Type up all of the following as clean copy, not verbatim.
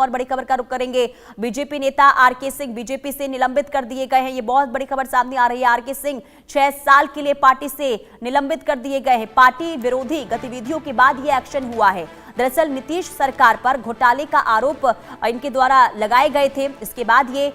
और बड़ी खबर का रुख करेंगे। बीजेपी नेता आरके सिंह बीजेपी से निलंबित कर दिए गए हैं। ये बहुत बड़ी खबर सामने आ रही है। आरके सिंह 6 साल के लिए पार्टी से निलंबित कर दिए गए हैं। पार्टी विरोधी गतिविधियों के बाद यह एक्शन हुआ है। दरअसल नीतीश सरकार पर घोटाले का आरोप इनके द्वारा लगाए गए थे, इसके बाद ये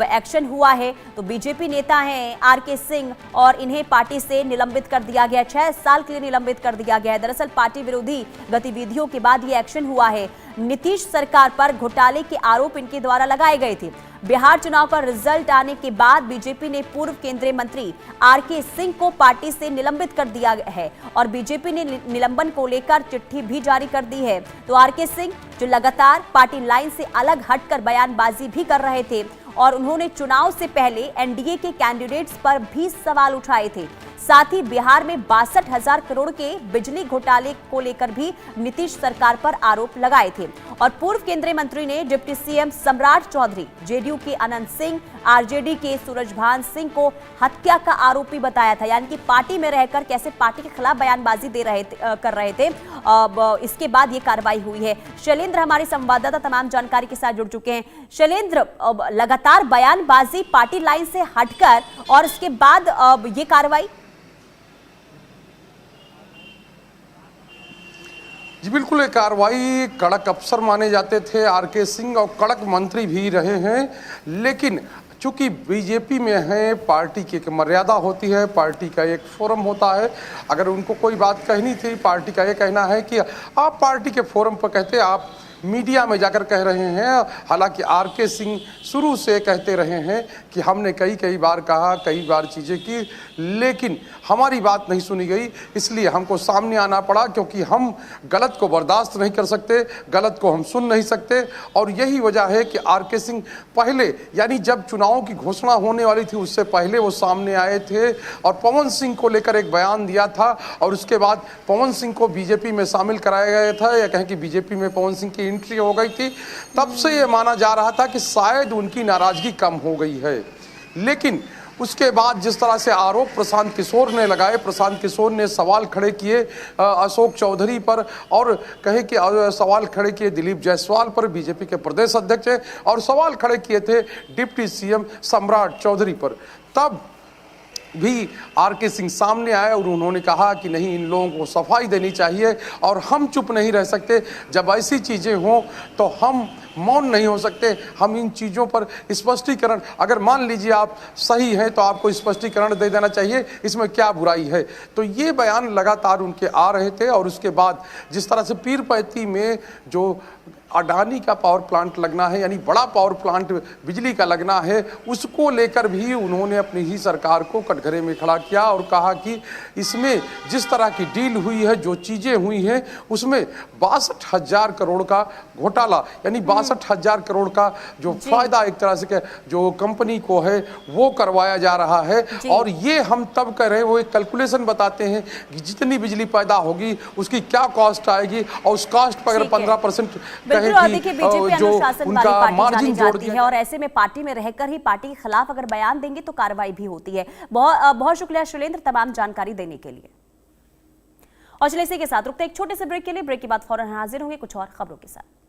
एक्शन हुआ है। तो बीजेपी नेता हैं आरके सिंह और इन्हें पार्टी से निलंबित कर दिया गया, 6 साल के लिए निलंबित कर दिया गया है। दरअसल पार्टी विरोधी गतिविधियों के बाद ये एक्शन हुआ है। नीतीश सरकार पर घोटाले के आरोप इनके द्वारा लगाए गए थे। बिहार चुनाव का रिजल्ट आने के बाद बीजेपी ने पूर्व केंद्रीय मंत्री आरके सिंह को पार्टी से निलंबित कर दिया है और बीजेपी ने निलंबन को लेकर चिट्ठी भी जारी कर दी है। तो आरके सिंह जो लगातार पार्टी लाइन से अलग हटकर बयानबाजी भी कर रहे थे और उन्होंने चुनाव से पहले एनडीए के कैंडिडेट्स पर भी सवाल उठाए थे। साथ ही बिहार में 62,000 करोड़ के बिजली घोटाले को लेकर भी नीतीश सरकार पर आरोप लगाए थे। और पूर्व केंद्रीय मंत्री ने डिप्टी सीएम सम्राट चौधरी, जेडीयू के अनंत सिंह, आरजेडी के सूरजभान सिंह को हत्या का आरोपी बताया था। यानी कि पार्टी में रहकर कैसे पार्टी के खिलाफ बयानबाजी कर रहे थे। इसके बाद ये कार्रवाई हुई है। शैलेंद्र हमारे संवाददाता तमाम जानकारी के साथ जुड़ चुके हैं। शैलेंद्र, लगातार बयानबाजी पार्टी लाइन से हटकर और इसके बाद ये कार्रवाई। जी बिल्कुल, ये कार्रवाई कड़क अफसर माने जाते थे आरके सिंह और कड़क मंत्री भी रहे हैं, लेकिन चूंकि बीजेपी में है, पार्टी की एक मर्यादा होती है, पार्टी का एक फोरम होता है। अगर उनको कोई बात कहनी थी, पार्टी का ये कहना है कि आप पार्टी के फोरम पर कहते, आप मीडिया में जाकर कह रहे हैं। हालांकि आरके सिंह शुरू से कहते रहे हैं कि हमने कई बार कहा, कई बार चीज़ें की, लेकिन हमारी बात नहीं सुनी गई, इसलिए हमको सामने आना पड़ा, क्योंकि हम गलत को बर्दाश्त नहीं कर सकते, गलत को हम सुन नहीं सकते। और यही वजह है कि आरके सिंह पहले, यानी जब चुनाव की घोषणा होने वाली थी उससे पहले वो सामने आए थे और पवन सिंह को लेकर एक बयान दिया था। और उसके बाद पवन सिंह को बीजेपी में शामिल कराया गया था, या कहें कि बीजेपी में पवन सिंह की एंट्री हो गई थी। तब से ये माना जा रहा था कि शायद उनकी नाराजगी कम हो गई है। लेकिन उसके बाद जिस तरह से आरोप प्रशांत किशोर ने लगाए, प्रशांत किशोर ने सवाल खड़े किए अशोक चौधरी पर, और कहे कि सवाल खड़े किए दिलीप जायसवाल पर, बीजेपी के प्रदेश अध्यक्ष हैं, और सवाल खड़े किए थे डिप्टी सीएम सम्राट चौधरी पर। तब भी आरके सिंह सामने आए और उन्होंने कहा कि नहीं, इन लोगों को सफाई देनी चाहिए और हम चुप नहीं रह सकते। जब ऐसी चीज़ें हों तो हम मौन नहीं हो सकते। हम इन चीज़ों पर स्पष्टीकरण, अगर मान लीजिए आप सही हैं तो आपको स्पष्टीकरण दे देना चाहिए, इसमें क्या बुराई है। तो ये बयान लगातार उनके आ रहे थे। और उसके बाद जिस तरह से पीरपैंती में जो अडानी का पावर प्लांट लगना है, यानी बड़ा पावर प्लांट बिजली का लगना है, उसको लेकर भी उन्होंने अपनी ही सरकार को कटघरे में खड़ा किया और कहा कि इसमें जिस तरह की डील हुई है, जो चीज़ें हुई हैं, उसमें 62,000 करोड़ का घोटाला, यानी 62,000 करोड़ का जो फायदा एक तरह से जो कंपनी को है वो करवाया जा रहा है। और ये हम तब कर रहे हैं, वो एक कैलकुलेशन बताते हैं कि जितनी बिजली पैदा होगी उसकी क्या कॉस्ट आएगी, और उस कॉस्ट पर अगर 15% देखिए बीजेपी अनुशासन वाली पार्टी जानी जाती है और ऐसे में पार्टी में रहकर ही पार्टी के खिलाफ अगर बयान देंगे तो कार्रवाई भी होती है। बहुत शुक्रिया शैलेंद्र तमाम जानकारी देने के लिए। और चलिए इसी के साथ रुकते हैं एक छोटे से ब्रेक के लिए। ब्रेक के बाद फौरन हाजिर होंगे कुछ और खबरों के साथ।